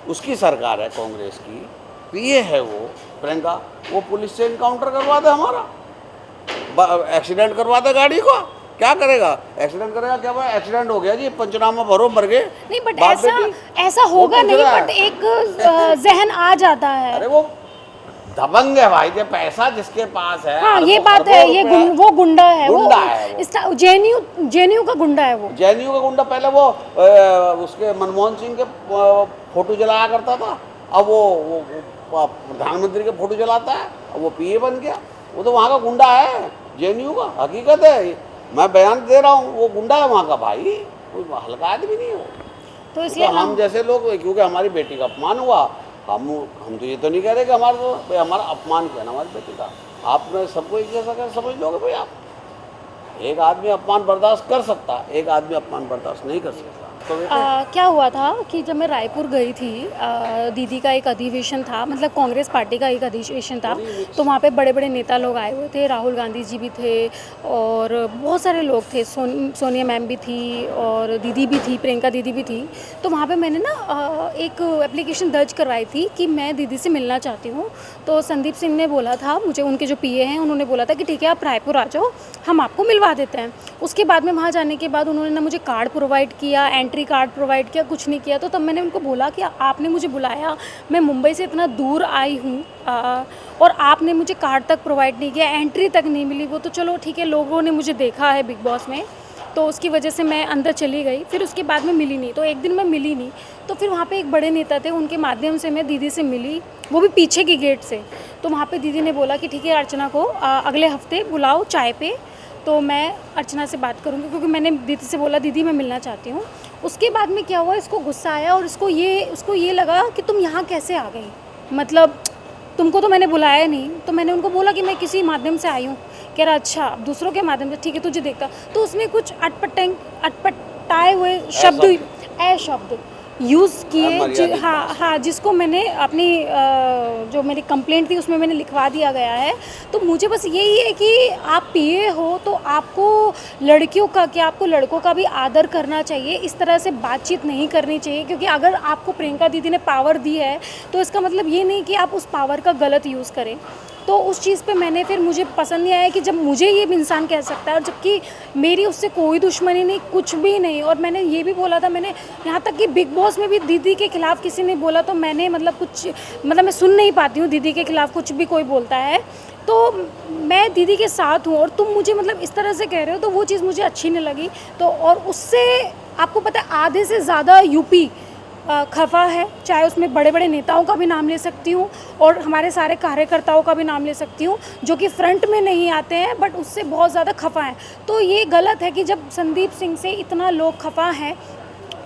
उसकी सरकार है कांग्रेस की, पीए है वो प्रियंका, वो पुलिस से इनकाउंटर करवा दे हमारा, एक्सीडेंट करवा दे गाड़ी को, क्या करेगा? एक्सीडेंट करेगा क्या? भाई एक्सीडेंट हो गया जी, पंचनामा भरो, मर गए। नहीं बट बाप ऐसा बेटी ऐसा वो होगा पूछ नहीं, रहा बट है। एक जहन आ जाता है। अरे वो दबंग है भाई, जो पैसा जिसके पास है, हाँ ये अरबों बात है, अरबों ये रुपया, वो गुंडा है, गुंडा है वो। वो जेएनयू का गुंडा है वो। जेएनयू का गुंडा। पहले वो उसके मनमोहन सिंह के फोटो जलाया करता था, अब वो प्रधानमंत्री के फोटो जलाता है, अब वो पीए बन गया। वो तो वहाँ का गुंडा है, जेएनयू का, हकीकत है, मैं बयान दे रहा हूँ, वो गुंडा है वहाँ का भाई, कोई हल्का आदमी नहीं हो। तो वो इसलिए तो हम जैसे लोग, क्योंकि हमारी बेटी का अपमान हुआ, हम तो ये तो नहीं कह रहे कि हमारा तो भाई हमारा अपमान किया ना हमारी बेटी का, आपने सबको एक जैसा कर समझ लोगे भाई आप? एक आदमी अपमान बर्दाश्त कर सकता है, एक आदमी अपमान बर्दाश्त नहीं कर सकता। तो क्या हुआ था कि जब मैं रायपुर गई थी, दीदी का एक अधिवेशन था, मतलब कांग्रेस पार्टी का एक अधिवेशन था, तो वहाँ पे बड़े बड़े नेता लोग आए हुए थे, राहुल गांधी जी भी थे और बहुत सारे लोग थे, सोनिया मैम भी थी और दीदी भी थी, प्रियंका दीदी भी थी। तो वहाँ पे मैंने ना एक एप्लीकेशन दर्ज करवाई थी कि मैं दीदी से मिलना चाहती हूँ। तो संदीप सिंह ने बोला था मुझे, उनके जो पीए हैं उन्होंने बोला था कि ठीक है आप रायपुर आ जाओ, हम आपको मिलवा देते हैं। उसके बाद में वहाँ जाने के बाद उन्होंने ना मुझे कार्ड प्रोवाइड किया, एंट्री कार्ड प्रोवाइड किया, कुछ नहीं किया। तो तब मैंने उनको बोला कि आपने मुझे बुलाया, मैं मुंबई से इतना दूर आई हूँ और आपने मुझे कार्ड तक प्रोवाइड नहीं किया, एंट्री तक नहीं मिली। वो तो चलो ठीक है, लोगों ने मुझे देखा है बिग बॉस में, तो उसकी वजह से मैं अंदर चली गई, फिर उसके बाद में मिली नहीं। तो एक दिन मैं मिली नहीं, तो फिर वहाँ पे एक बड़े नेता थे, उनके माध्यम से मैं दीदी से मिली, वो भी पीछे की गेट से। तो वहाँ पे दीदी ने बोला कि ठीक है अर्चना को अगले हफ्ते बुलाओ चाय पे, तो मैं अर्चना से बात करूँगी, क्योंकि मैंने दीदी से बोला दीदी मैं मिलना चाहती हूँ। उसके बाद में क्या हुआ, इसको गुस्सा आया और उसको ये लगा कि तुम यहाँ कैसे आ गई, मतलब तुमको तो मैंने बुलाया नहीं। तो मैंने उनको बोला कि मैं किसी माध्यम से आई हूँ। कह रहा अच्छा दूसरों के माध्यम से, ठीक है तुझे देखता। तो उसने कुछ अटपटाए हुए शब्द, शब्द यूज़ किए। हाँ हाँ, जिसको मैंने अपनी जो मेरी कंप्लेंट थी उसमें मैंने लिखवा दिया गया है। तो मुझे बस यही है कि आप पीए हो तो आपको लड़कियों का क्या, आपको लड़कों का भी आदर करना चाहिए, इस तरह से बातचीत नहीं करनी चाहिए। क्योंकि अगर आपको प्रियंका दीदी ने पावर दी है तो इसका मतलब ये नहीं कि आप उस पावर का गलत यूज़ करें। तो उस चीज़ पे मैंने, फिर मुझे पसंद नहीं आया कि जब मुझे ये इंसान कह सकता है, और जबकि मेरी उससे कोई दुश्मनी नहीं, कुछ भी नहीं। और मैंने ये भी बोला था, मैंने यहाँ तक कि बिग बॉस में भी दीदी के खिलाफ़ किसी ने बोला तो मैंने मतलब मैं सुन नहीं पाती हूँ दीदी के खिलाफ़ कुछ भी कोई बोलता है, तो मैं दीदी के साथ हूँ और तुम मुझे मतलब इस तरह से कह रहे हो, तो वो चीज़ मुझे अच्छी नहीं लगी। तो और उससे आपको पता है आधे से ज़्यादा यूपी खफा है, चाहे उसमें बड़े बड़े नेताओं का भी नाम ले सकती हूँ और हमारे सारे कार्यकर्ताओं का भी नाम ले सकती हूँ, जो कि फ्रंट में नहीं आते हैं बट उससे बहुत ज़्यादा खफा हैं। तो ये गलत है कि जब संदीप सिंह से इतना लोग खफा हैं,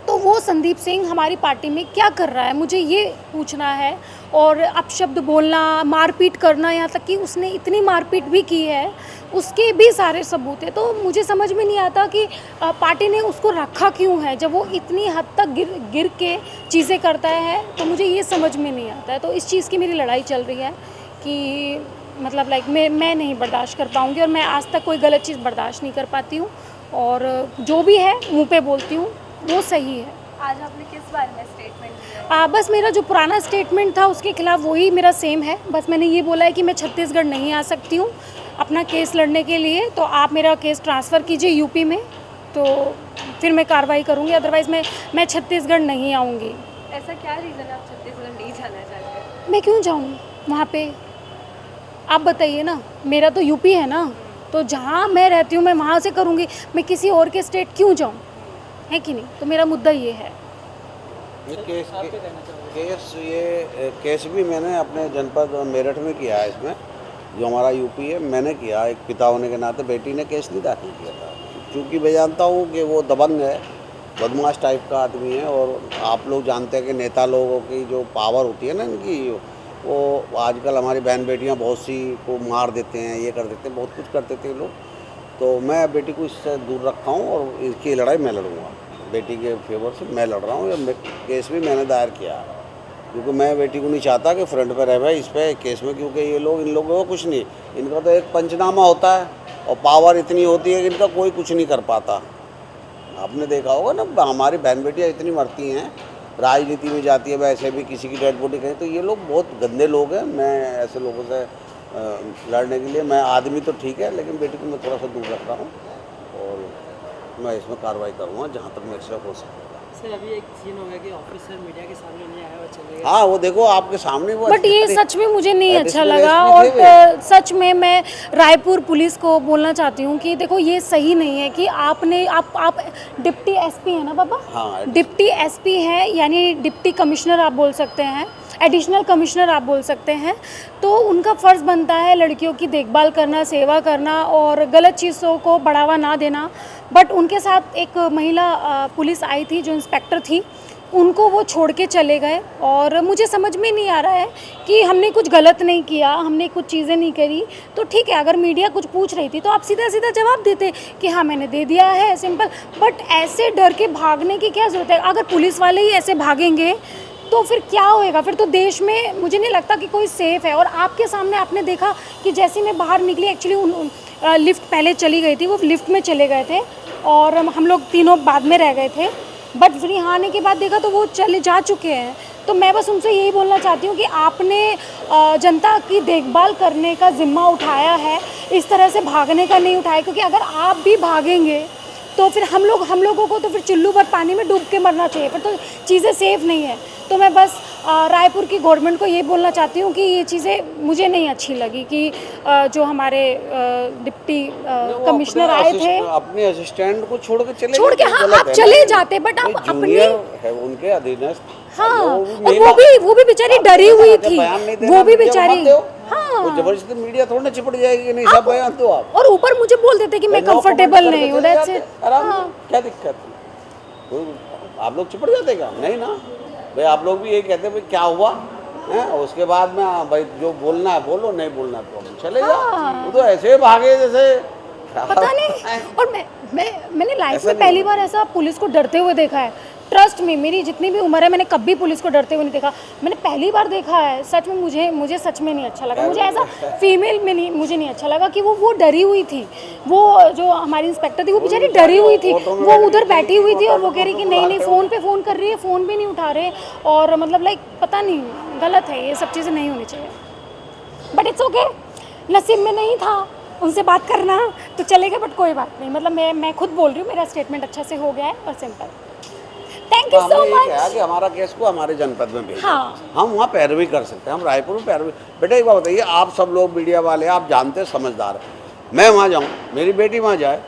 तो वो संदीप सिंह हमारी पार्टी में क्या कर रहा है, मुझे ये पूछना है। और अपशब्द बोलना, मारपीट करना, यहाँ तक कि उसने इतनी मारपीट भी की है, उसके भी सारे सबूत है। तो मुझे समझ में नहीं आता कि पार्टी ने उसको रखा क्यों है, जब वो इतनी हद तक गिर के चीज़ें करता है, तो मुझे ये समझ में नहीं आता है। तो इस चीज़ की मेरी लड़ाई चल रही है कि मतलब लाइक मैं नहीं बर्दाश्त कर पाऊँगी, और मैं आज तक कोई गलत चीज़ बर्दाश्त नहीं कर पाती हूँ, और जो भी है मुँह पे बोलती हूँ वो सही है। आज आपने किस बारे में स्टेटमेंट दिया? बस मेरा जो पुराना स्टेटमेंट था उसके खिलाफ वही मेरा सेम है। बस मैंने ये बोला है कि मैं छत्तीसगढ़ नहीं आ सकती हूँ अपना केस लड़ने के लिए, तो आप मेरा केस ट्रांसफ़र कीजिए यूपी में, तो फिर मैं कार्रवाई करूँगी, अदरवाइज़ मैं छत्तीसगढ़ नहीं आऊँगी। ऐसा क्या रीज़न है आप छत्तीसगढ़ नहीं जाना चाहते? मैं क्यों जाऊँ वहाँ पे, आप बताइए ना, मेरा तो यूपी है ना, तो जहाँ मैं रहती हूँ मैं वहाँ से करूँगी, मैं किसी और के स्टेट क्यों जाऊँ, है कि नहीं? तो मेरा मुद्दा ये है। ये केस भी मैंने अपने जनपद मेरठ में किया है, इसमें जो हमारा यूपी है मैंने किया, एक पिता होने के नाते। बेटी ने केस नहीं दाखिल किया था, क्योंकि मैं जानता हूँ कि वो दबंग है, बदमाश टाइप का आदमी है। और आप लोग जानते हैं कि नेता लोगों की जो पावर होती है ना इनकी, वो आजकल हमारी बहन बेटियाँ बहुत सी को मार देते हैं, ये कर देते हैं, बहुत कुछ कर देते हैं लोग। तो मैं बेटी को इससे दूर रखा हूँ और इसकी लड़ाई मैं लड़ूँगा, बेटी के फेवर से मैं लड़ रहा हूँ। ये केस भी मैंने दायर किया, क्योंकि मैं बेटी को नहीं चाहता कि फ्रंट पे रहे भाई इस पे केस में, क्योंकि ये लोग, इन लोगों को कुछ नहीं, इनका तो एक पंचनामा होता है और पावर इतनी होती है कि इनका कोई कुछ नहीं कर पाता। आपने देखा होगा ना, हमारी बहन बेटियाँ इतनी मरती हैं राजनीति में जाती है, वैसे भी किसी की डेड बॉडी कहीं, तो ये लोग बहुत गंदे लोग हैं। मैं ऐसे लोगों से लड़ने के लिए, मैं आदमी तो ठीक है लेकिन बेटी को मैं थोड़ा सा दूर रख रहा हूँ और मैं इसमें कार्रवाई करूँगा जहाँ तक मेरे से हो सके। सर अभी एक सीन हो गया कि ऑफिसर मीडिया के सामने नहीं आया और चले गए। हाँ वो देखो आपके सामने वो बट ये सच में मुझे नहीं अच्छा एडिशनल लगा। एसपी और थे सच में मैं रायपुर पुलिस को बोलना चाहती हूँ कि देखो ये सही नहीं है कि आपने आप डिप्टी एसपी है ना बाबा, हाँ, डिप्टी एसपी है यानी डिप्टी कमिश्नर आप बोल सकते हैं, एडिशनल कमिश्नर आप बोल सकते हैं। तो उनका फ़र्ज़ बनता है लड़कियों की देखभाल करना, सेवा करना और गलत चीज़ों को बढ़ावा ना देना। बट उनके साथ एक महिला पुलिस आई थी जो इंस्पेक्टर थी, उनको वो छोड़ के चले गए और मुझे समझ में नहीं आ रहा है कि हमने कुछ गलत नहीं किया, हमने कुछ चीज़ें नहीं करी। तो ठीक है, अगर मीडिया कुछ पूछ रही थी तो आप सीधा सीधा जवाब देते कि हाँ मैंने दे दिया है, सिंपल। बट ऐसे डर के भागने की क्या ज़रूरत है? अगर पुलिस वाले ही ऐसे भागेंगे तो फिर क्या होएगा? फिर तो देश में मुझे नहीं लगता कि कोई सेफ़ है। और आपके सामने आपने देखा कि जैसे मैं बाहर निकली, एक्चुअली लिफ्ट पहले चली गई थी, वो लिफ्ट में चले गए थे और हम लोग तीनों बाद में रह गए थे। बट फिर यहाँ आने के बाद देखा तो वो चले जा चुके हैं। तो मैं बस उनसे यही बोलना चाहती हूँ कि आपने जनता की देखभाल करने का ज़िम्मा उठाया है, इस तरह से भागने का नहीं उठाया। क्योंकि अगर आप भी भागेंगे तो फिर हम लोगों को तो फिर चुल्लू भर पानी में डूब के मरना चाहिए, फिर तो चीज़ें सेफ़ नहीं है। तो मैं बस रायपुर की गवर्नमेंट को ये बोलना चाहती हूँ कि ये चीज़ें मुझे नहीं अच्छी लगी कि जो हमारे डिप्टी कमिश्नर आए थे, अपने असिस्टेंट को छोड़ के चले छोड़ के, गए, हाँ गलत आप है चले ना। जाते, बट आप अपनी, जूनियर है उनके अधीनस्थ। हाँ, महिला- और वो भी बेचारी डरी हुई थी, बयान नहीं देना, वो भी मीडिया बेचारी, बताते हो? हाँ। वो जबरदस्ती मीडिया थोड़ी ना चिपट जाएगी कि नहीं सब बयान दो आप। और ऊपर मुझे बोल देते कि मैं नो कमेंट कंफर्टेबल करके नहीं हूँ, चले दैट्स जाते, इट। आराम हाँ। से, क्या दिक्कत है? आप लोग चिपट जाते क्या? नहीं ना भाई, आप लोग भी यही कहते भाई क्या हुआ है, उसके बाद में भाई जो बोलना है बोलो, नहीं बोलना तो हम चले जाओ। वो तो ऐसे भागे जैसे पता नहीं। और मैंने लाइफ ऐसा में नहीं पहली होना। बार ऐसा पुलिस को डरते हुए देखा है। ट्रस्ट में, मेरी जितनी भी उम्र है मैंने कभी पुलिस को डरते हुए नहीं देखा। मैंने पहली बार देखा है। सच में मुझे सच में नहीं अच्छा लगा। मुझे ऐसा फीमेल में नहीं, मुझे नहीं अच्छा लगा कि वो डरी हुई थी। वो जो हमारी इंस्पेक्टर थी वो बेचारी डरी हुई थी, वो उधर बैठी हुई थी और वो कह रही कि नहीं फ़ोन पे फ़ोन कर रही है, फ़ोन भी नहीं उठा रहे। और मतलब लाइक पता नहीं, गलत है, ये सब चीज़ें नहीं होनी चाहिए। बट इट्स ओके, नसीब में नहीं था उनसे बात करना तो चलेगा। बट कोई बात नहीं, मतलब मैं खुद बोल रही हूँ, मेरा स्टेटमेंट अच्छा से हो गया है और सिंपल। थैंक यू सो हमें ये क्या है मच। कि हमारा केस को हमारे जनपद में भेजें, हाँ। हम वहाँ पैरवी कर सकते हैं, हम रायपुर में पैरवी। बेटा एक बात बताइए, आप सब लोग मीडिया वाले आप जानते हैं, समझदार हैं, मैं वहाँ जाऊँ, मेरी बेटी वहाँ जाए,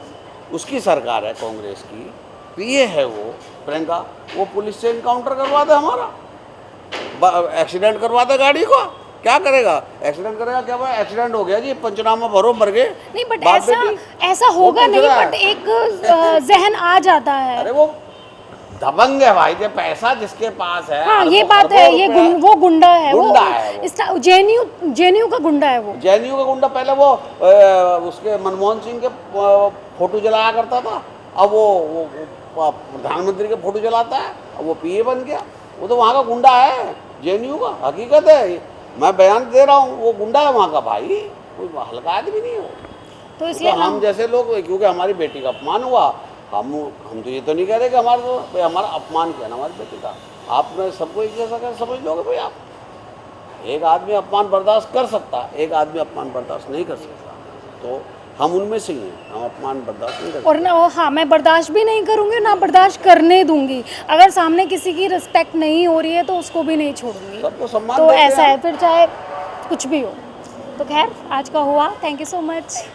उसकी सरकार है कांग्रेस की, पीए है वो प्रियंका, वो पुलिस से इनकाउंटर करवा दे, हमारा एक्सीडेंट करवा दे गाड़ी को, क्या करेगा? एक्सीडेंट करेगा क्या? भाई एक्सीडेंट हो गया जी, पंचनामा भरो, मर गए। नहीं बट बाप बेटी, ऐसा होगा वो पूछ नहीं, रहा बट है। एक जहन आ जाता है। अरे वो दबंग है भाई, जो पैसा जिसके पास है। हाँ अरबों ये बात है, खरबों ये रुपए वो गुंडा है, गुंडा है वो। जेएनयू का गुंडा है वो। जेएनयू का गुंडा। पहले वो उसके मनमोहन सिंह के फोटो जलाया करता था, अब वो प्रधानमंत्री के फोटो जलाता है, अब वो पीए बन गया। वो तो वहाँ का गुंडा है, जेएनयू का, हकीकत है, मैं बयान दे रहा हूँ, वो गुंडा है वहाँ का भाई, कोई हल्का आदमी नहीं हो। तो इसलिए तो हम जैसे लोग, क्योंकि हमारी बेटी का अपमान हुआ, हम तो ये तो नहीं कह रहे कि हमारा अपमान किया ना हमारी बेटी का। आप में सबको एक जैसा कर समझ लोगे भाई आप? एक आदमी अपमान बर्दाश्त कर सकता, एक आदमी अपमान बर्दाश्त नहीं कर सकता, तो हम उनमें से ही हैं, हम अपमान बर्दाश्त नहीं कर सकते। और ना हाँ, मैं बर्दाश्त भी नहीं करूँगी, ना बर्दाश्त करने दूंगी। अगर सामने किसी की रिस्पेक्ट नहीं हो रही है तो उसको भी नहीं छोड़ूंगी। सबको सम्मान तो देते हैं ऐसा हम। है, फिर चाहे कुछ भी हो। तो खैर आज का हुआ, थैंक यू सो मच।